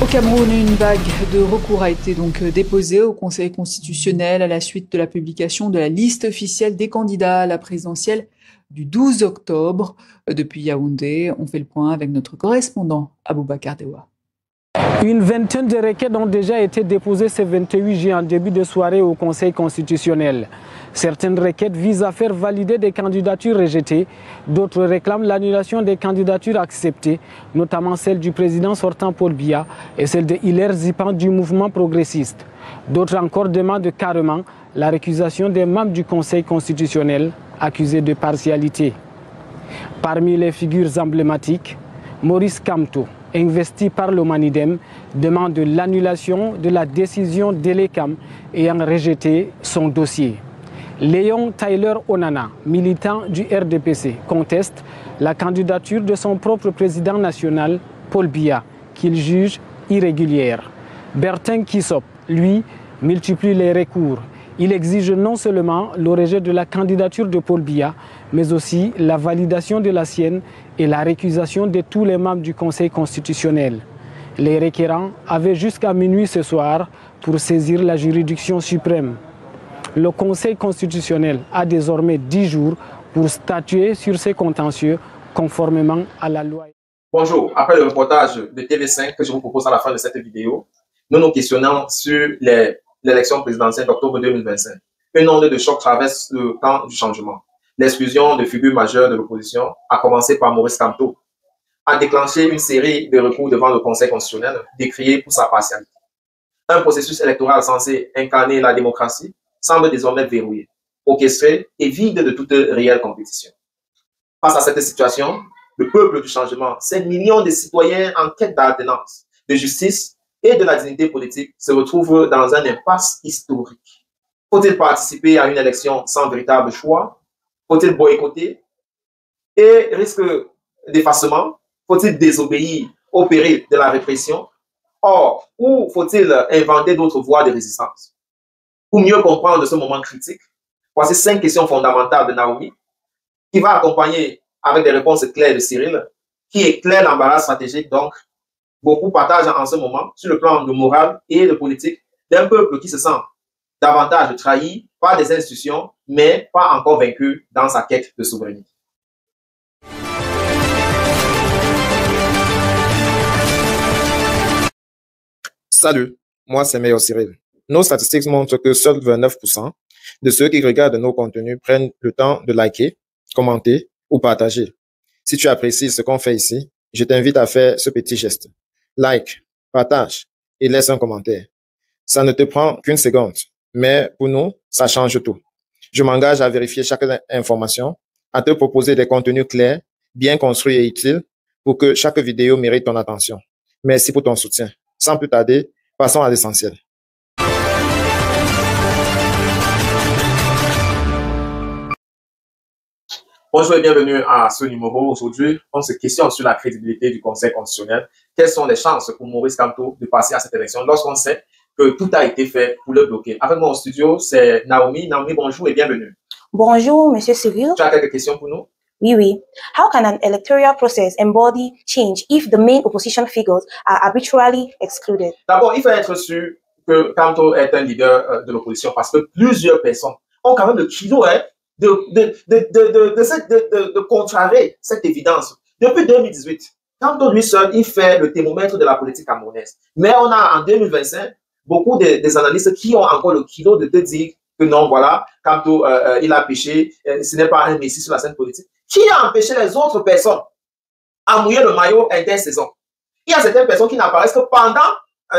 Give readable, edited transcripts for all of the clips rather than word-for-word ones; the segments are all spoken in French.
Au Cameroun, une vague de recours a été donc déposée au Conseil constitutionnel à la suite de la publication de la liste officielle des candidats à la présidentielle du 12 octobre. Depuis Yaoundé, on fait le point avec notre correspondant Aboubacar Dewa. Une vingtaine de requêtes ont déjà été déposées ce 28 juin en début de soirée au Conseil constitutionnel. Certaines requêtes visent à faire valider des candidatures rejetées, d'autres réclament l'annulation des candidatures acceptées, notamment celle du président sortant Paul Biya et celle de Hilaire Zipan du mouvement progressiste. D'autres encore demandent carrément la récusation des membres du Conseil constitutionnel accusés de partialité. Parmi les figures emblématiques, Maurice Kamto, investi par le Manidem, demande l'annulation de la décision d'Elekam ayant rejeté son dossier. Léon Tyler Onana, militant du RDPC, conteste la candidature de son propre président national, Paul Biya, qu'il juge irrégulière. Bertin Kissop, lui, multiplie les recours. Il exige non seulement le rejet de la candidature de Paul Biya, mais aussi la validation de la sienne et la récusation de tous les membres du Conseil constitutionnel. Les requérants avaient jusqu'à minuit ce soir pour saisir la juridiction suprême. Le Conseil constitutionnel a désormais 10 jours pour statuer sur ces contentieux conformément à la loi. Bonjour, après le reportage de TV5 que je vous propose à la fin de cette vidéo, nous nous questionnons sur l'élection présidentielle d'octobre 2025. Une onde de choc traverse le camp du changement. L'exclusion de figures majeures de l'opposition, à commencer par Maurice Kamto, a déclenché une série de recours devant le Conseil constitutionnel, décrié pour sa partialité. Un processus électoral censé incarner la démocratie semble désormais verrouillé, orchestré et vide de toute réelle compétition. Face à cette situation, le peuple du changement, ces millions de citoyens en quête d'alternance, de justice et de la dignité politique se retrouvent dans un impasse historique. Faut-il participer à une élection sans véritable choix? Faut-il boycotter? Et risque d'effacement? Faut-il désobéir au péril de la répression? Or, ou faut-il inventer d'autres voies de résistance? Pour mieux comprendre ce moment critique, voici 5 questions fondamentales de Naomi qui va accompagner avec des réponses claires de Cyril, qui éclaire l'embarras stratégique. Donc, beaucoup partagent en ce moment, sur le plan de moral et de politique, d'un peuple qui se sent davantage trahi par des institutions, mais pas encore vaincu dans sa quête de souveraineté. Salut, moi c'est Meilleur Cyril. Nos statistiques montrent que seuls 29% de ceux qui regardent nos contenus prennent le temps de liker, commenter ou partager. Si tu apprécies ce qu'on fait ici, je t'invite à faire ce petit geste. Like, partage et laisse un commentaire. Ça ne te prend qu'une seconde, mais pour nous, ça change tout. Je m'engage à vérifier chaque information, à te proposer des contenus clairs, bien construits et utiles pour que chaque vidéo mérite ton attention. Merci pour ton soutien. Sans plus tarder, passons à l'essentiel. Bonjour et bienvenue à ce numéro. Aujourd'hui, on se questionne sur la crédibilité du Conseil constitutionnel. Quelles sont les chances pour Maurice Kamto de passer à cette élection lorsqu'on sait que tout a été fait pour le bloquer? Avec moi au studio, c'est Naomi. Naomi, bonjour et bienvenue. Bonjour, Monsieur Cyril. Tu as quelques questions pour nous? Oui. How can an electoral process embody change if the main opposition figures are arbitrarily excluded? D'abord, il faut être sûr que Kamto est un leader de l'opposition parce que plusieurs personnes ont quand même le kilo de contrecarrer cette évidence. Depuis 2018, Kamto lui seul, il fait le thermomètre de la politique camerounaise. Mais on a en 2025 beaucoup des analystes qui ont encore le kilo de te dire que non, voilà, Kamto, il a péché, ce n'est pas un messie sur la scène politique. Qui a empêché les autres personnes à mouiller le maillot intersaison? Il y a certaines personnes qui n'apparaissent que pendant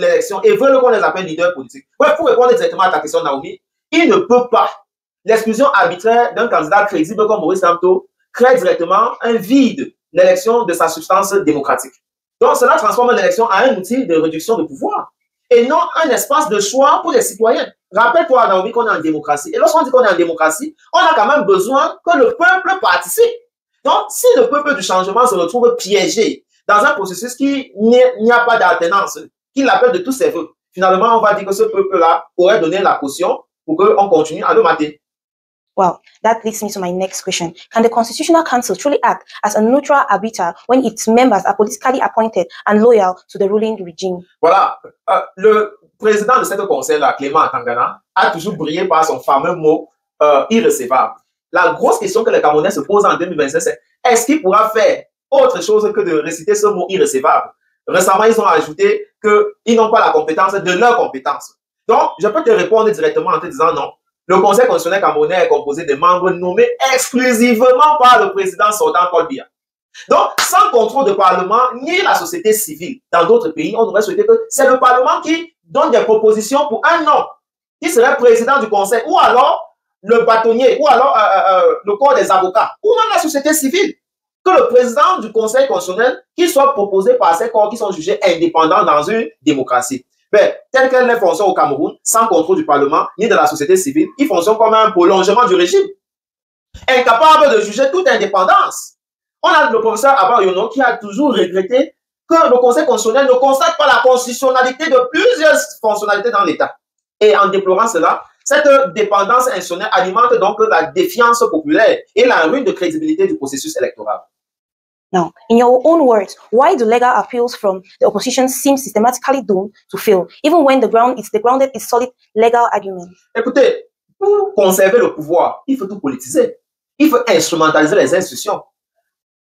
l'élection et veulent qu'on les appelle leaders politiques. Bref, pour répondre directement à ta question, Naomi, il ne peut pas. L'exclusion arbitraire d'un candidat crédible comme Maurice Kamto crée directement un vide l'élection de sa substance démocratique. Donc, cela transforme l'élection en un outil de réduction de pouvoir et non un espace de choix pour les citoyens. Rappelle-toi, Naomi, qu'on est en démocratie. Et lorsqu'on dit qu'on est en démocratie, on a quand même besoin que le peuple participe. Donc, si le peuple du changement se retrouve piégé dans un processus qui n'y a pas d'alternance, qu'il appelle de tous ses voeux, finalement, on va dire que ce peuple-là aurait donné la caution pour qu'on continue à le mater. Well, that leads me to my next question. Can the Constitutional Council truly act as a neutral arbiter when its members are politically appointed and loyal to the ruling regime? Voilà, le président de cette conseil-là, Clément Tangana, a toujours brillé par son fameux mot irrecevable. La grosse question que les Camerounais se posent en 2025, c'est est-ce qu'il pourra faire autre chose que de réciter ce mot irrecevable? Récemment, ils ont ajouté qu'ils n'ont pas la compétence de leur compétence. Donc, je peux te répondre directement en te disant non. Le Conseil constitutionnel camerounais est composé de membres nommés exclusivement par le président sortant Paul Biya. Donc, sans contrôle du Parlement ni la société civile, dans d'autres pays, on aurait souhaité que c'est le Parlement qui donne des propositions pour un homme qui serait président du Conseil, ou alors le bâtonnier, ou alors le corps des avocats, ou même la société civile. Que le président du Conseil constitutionnel qui soit proposé par ces corps qui sont jugés indépendants dans une démocratie. Mais, tel qu'elle est fonctionne au Cameroun, sans contrôle du Parlement ni de la société civile, il fonctionne comme un prolongement du régime. Incapable de juger toute indépendance. On a le professeur Abba Yono qui a toujours regretté que le Conseil constitutionnel ne constate pas la constitutionnalité de plusieurs fonctionnalités dans l'État. Et en déplorant cela, cette dépendance institutionnelle alimente donc la défiance populaire et la ruine de crédibilité du processus électoral. Now, in your own words, why do legal appeals from the opposition seem systematically doomed to fail, even when the grounded is solid legal argument? Écoutez, pour conserver le pouvoir, il faut tout politiser. Il faut instrumentaliser les institutions.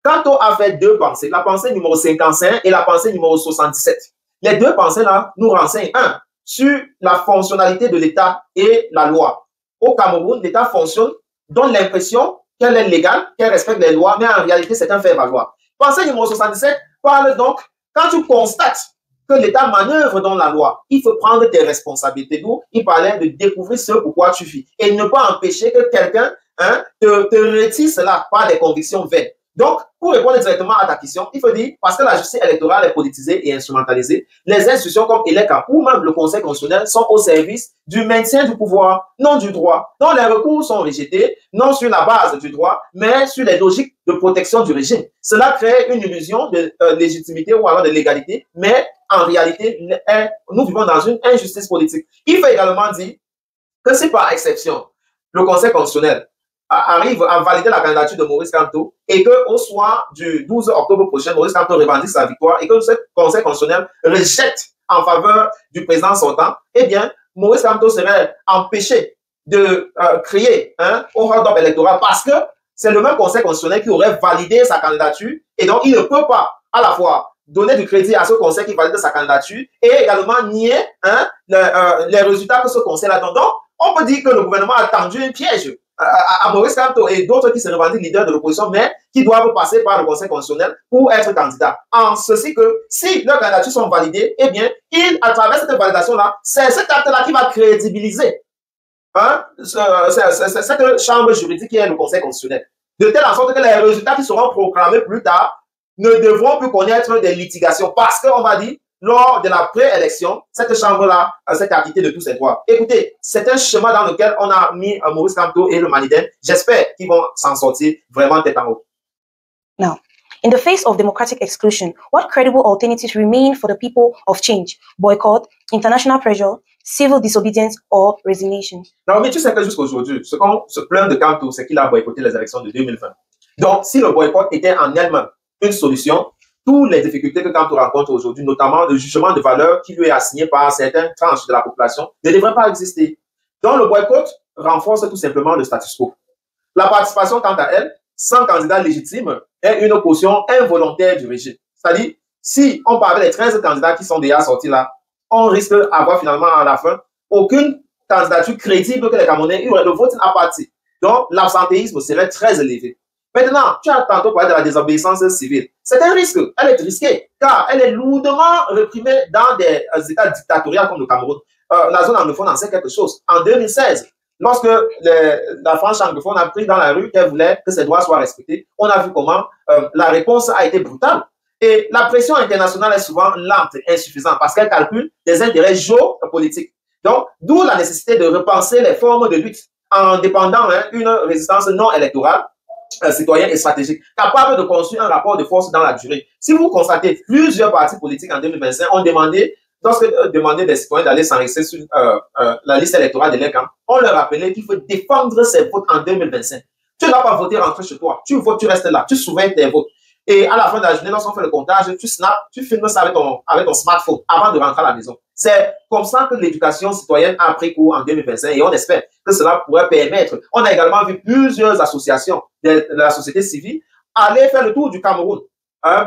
Quand on a fait deux pensées, la pensée numéro 55 et la pensée numéro 77, les deux pensées-là nous renseignent, un, sur la fonctionnalité de l'État et la loi. Au Cameroun, l'État fonctionne, donne l'impression qu'elle est légale, qu'elle respecte les lois, mais en réalité, c'est un faire-valoir. Pensée numéro 77 parle donc, quand tu constates que l'État manœuvre dans la loi, il faut prendre tes responsabilités. D'où il parlait de découvrir ce pourquoi tu vis et ne pas empêcher que quelqu'un te retire cela par des convictions vaines. Donc, pour répondre directement à ta question, il faut dire, parce que la justice électorale est politisée et instrumentalisée, les institutions comme ELECA ou même le Conseil constitutionnel sont au service du maintien du pouvoir, non du droit. Donc, les recours sont rejetés, non sur la base du droit, mais sur les logiques de protection du régime. Cela crée une illusion de légitimité ou alors de légalité, mais en réalité, nous vivons dans une injustice politique. Il faut également dire que si par exception, le Conseil constitutionnel arrive à valider la candidature de Maurice Kamto et qu'au soir du 12 octobre prochain, Maurice Kamto revendique sa victoire et que ce Conseil constitutionnel rejette en faveur du président sortant, eh bien, Maurice Kamto serait empêché de créer un hold-up électoral parce que c'est le même Conseil constitutionnel qui aurait validé sa candidature et donc il ne peut pas à la fois donner du crédit à ce conseil qui valide sa candidature et également nier les résultats que ce conseil a donné. Donc, on peut dire que le gouvernement a tendu un piège à Maurice Kamto et d'autres qui se revendiquent leaders de l'opposition, mais qui doivent passer par le Conseil constitutionnel pour être candidats. En ceci que, si leurs candidatures sont validées, eh bien, à travers cette validation-là, c'est cet acte-là qui va crédibiliser cette chambre juridique qui est le Conseil constitutionnel. De telle sorte que les résultats qui seront proclamés plus tard ne devront plus connaître des litigations parce qu'on va dire, lors de la préélection, cette chambre-là s'est acquittée de tous ses droits. Écoutez, c'est un schéma dans lequel on a mis Maurice Kamto et le Maniden. J'espère qu'ils vont s'en sortir vraiment tête en haut. Now, in the face of democratic exclusion, what credible alternatives remain for the people of change? Boycott, international pressure, civil disobedience or resignation? Non, mais tu sais que jusqu'à aujourd'hui, ce qu'on se plaint de Kamto, c'est qu'il a boycotté les élections de 2020. Donc, si le boycott était en elle-même une solution, toutes les difficultés que Kamto rencontre aujourd'hui, notamment le jugement de valeur qui lui est assigné par certaines tranches de la population, ne devraient pas exister. Donc, le boycott renforce tout simplement le status quo. La participation, quant à elle, sans candidat légitime, est une opposition involontaire du régime. C'est-à-dire, si on parle des 13 candidats qui sont déjà sortis là, on risque d'avoir finalement à la fin aucune candidature crédible que les Camerounais, le vote à partir. Donc, l'absentéisme serait très élevé. Maintenant, tu as tantôt parlé de la désobéissance civile. C'est un risque. Elle est risquée, car elle est lourdement réprimée dans des États dictatoriaux comme le Cameroun. La zone anglophone en sait quelque chose. En 2016, lorsque la France anglophone a pris dans la rue qu'elle voulait que ses droits soient respectés, on a vu comment la réponse a été brutale. Et la pression internationale est souvent lente et insuffisante parce qu'elle calcule des intérêts géopolitiques. Donc, d'où la nécessité de repenser les formes de lutte en dépendant une résistance non électorale, citoyen et stratégique, capable de construire un rapport de force dans la durée. Si vous constatez, plusieurs partis politiques en 2025 ont demandé lorsque demandaient des citoyens d'aller s'enregistrer sur la liste électorale de leur camp, on leur rappelait qu'il faut défendre ses votes en 2025. Tu ne dois pas voter rentrer chez toi. Tu votes, tu restes là. Tu surveilles tes votes. Et à la fin de la journée, lorsqu'on fait le comptage, tu snaps, tu filmes ça avec ton smartphone avant de rentrer à la maison. C'est comme ça que l'éducation citoyenne a pris cours en 2025 et on espère que cela pourrait permettre. On a également vu plusieurs associations de la société civile aller faire le tour du Cameroun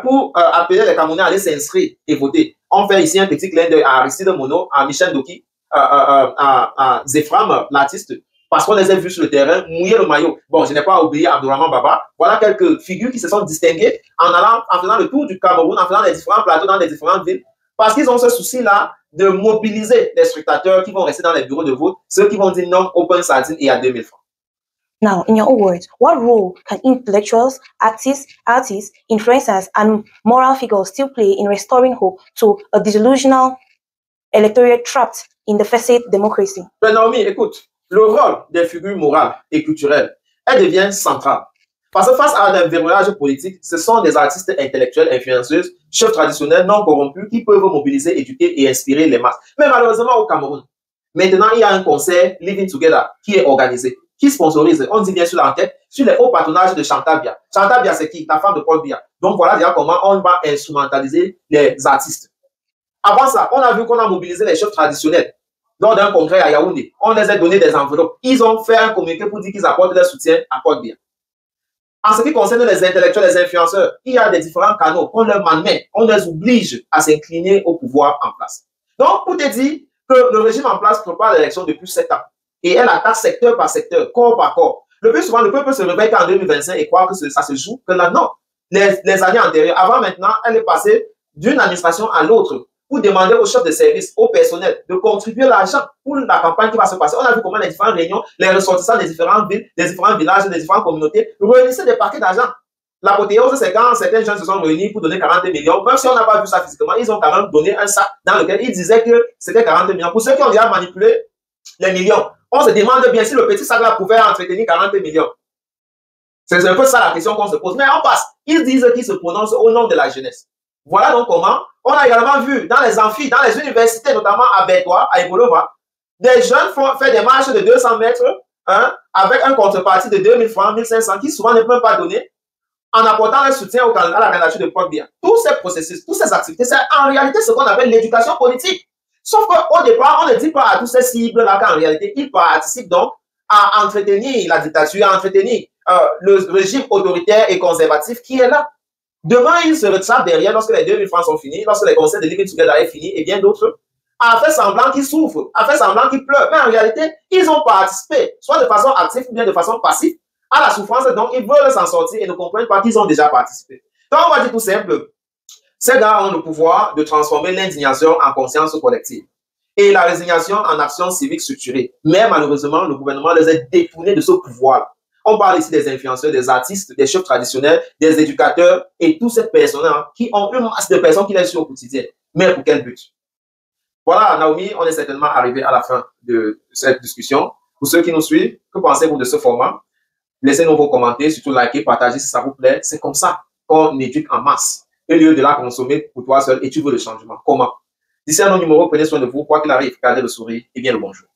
pour appeler les Camerounais à aller s'inscrire et voter. On fait ici un petit clin d'œil à Aristide Mono, à Michel Doki, à Zéphram, l'artiste, parce qu'on les a vus sur le terrain mouiller le maillot. Bon, je n'ai pas oublié Abdourahmane Baba. Voilà quelques figures qui se sont distinguées en faisant le tour du Cameroun, en faisant les différents plateaux dans les différentes villes, parce qu'ils ont ce souci-là de mobiliser les scrutateurs qui vont rester dans les bureaux de vote, ceux qui vont dire non, open sardine et à 2000 francs. Now, in your own words, what role can intellectuals, artists, influencers, and moral figures still play in restoring hope to a disillusional electorate trapped in the facade democracy? Ben Naomi, écoute, le rôle des figures morales et culturelles, elle devient centrale. Parce que face à un verrouillage politique, ce sont des artistes intellectuels, influenceuses, chefs traditionnels non corrompus qui peuvent mobiliser, éduquer et inspirer les masses. Mais malheureusement au Cameroun, maintenant il y a un concert Living Together qui est organisé, qui sponsorise, on dit bien sur l'enquête, sur les hauts patronages de Chantal Biya. Chantal Biya, c'est qui? La femme de Paul Biya. Donc voilà déjà comment on va instrumentaliser les artistes. Avant ça, on a vu qu'on a mobilisé les chefs traditionnels. Lors d'un congrès à Yaoundé, on les a donné des enveloppes. Ils ont fait un communiqué pour dire qu'ils apportent leur soutien à Paul Biya. En ce qui concerne les intellectuels, les influenceurs, il y a des différents canaux qu'on leur manette, on les oblige à s'incliner au pouvoir en place. Donc, pour te dire que le régime en place prépare l'élection depuis 7 ans et elle attaque secteur par secteur, corps par corps. Le plus souvent, le peuple se réveille qu'en 2025 et croit que ça se joue que là, non. Les années antérieures, avant maintenant, elle est passée d'une administration à l'autre pour demander aux chefs de service, au personnel, de contribuer l'argent pour la campagne qui va se passer. On a vu comment les différentes réunions, les ressortissants des différentes villes, des différents villages, des différentes communautés réunissaient des paquets d'argent. L'apothéose, c'est quand certains jeunes se sont réunis pour donner 40 millions. Même si on n'a pas vu ça physiquement, ils ont quand même donné un sac dans lequel ils disaient que c'était 40 millions. Pour ceux qui ont déjà manipulé les millions, on se demande bien si le petit sac-là pouvait entretenir 40 millions. C'est un peu ça la question qu'on se pose. Mais on passe. Ils disent qu'ils se prononcent au nom de la jeunesse. Voilà donc comment on a également vu dans les amphis, dans les universités, notamment à Bertois, à Ebolova, des jeunes font des marches de 200 mètres avec un contrepartie de 2000 francs, 1500 qui souvent ne peuvent pas donner en apportant un soutien à la candidature de Paul Biya. Tous ces processus, toutes ces activités, c'est en réalité ce qu'on appelle l'éducation politique. Sauf qu'au départ, on ne dit pas à tous ces cibles-là qu'en réalité, ils participent donc à entretenir la dictature, à entretenir le régime autoritaire et conservatif qui est là. Demain, ils se retrappent derrière lorsque les 2000 francs sont finis, lorsque les conseils de Living Together est fini et bien d'autres, à faire semblant qu'ils souffrent, à faire semblant qu'ils pleurent. Mais en réalité, ils ont participé, soit de façon active ou bien de façon passive, à la souffrance, donc ils veulent s'en sortir et ne comprennent pas qu'ils ont déjà participé. Donc, on va dire tout simple, ces gars ont le pouvoir de transformer l'indignation en conscience collective et la résignation en action civique structurée. Mais malheureusement, le gouvernement les a détournés de ce pouvoir-là. On parle ici des influenceurs, des artistes, des chefs traditionnels, des éducateurs et toutes ces personnes qui ont une masse de personnes qui les suivent au quotidien. Mais pour quel but? Voilà, Naomi, on est certainement arrivé à la fin de cette discussion. Pour ceux qui nous suivent, que pensez-vous de ce format? Laissez-nous vos commentaires, surtout likez, partagez si ça vous plaît. C'est comme ça qu'on éduque en masse. Au lieu de la consommer pour toi seul et tu veux le changement. Comment? D'ici à nos numéros, prenez soin de vous. Quoi qu'il arrive, gardez le sourire et bien le bonjour.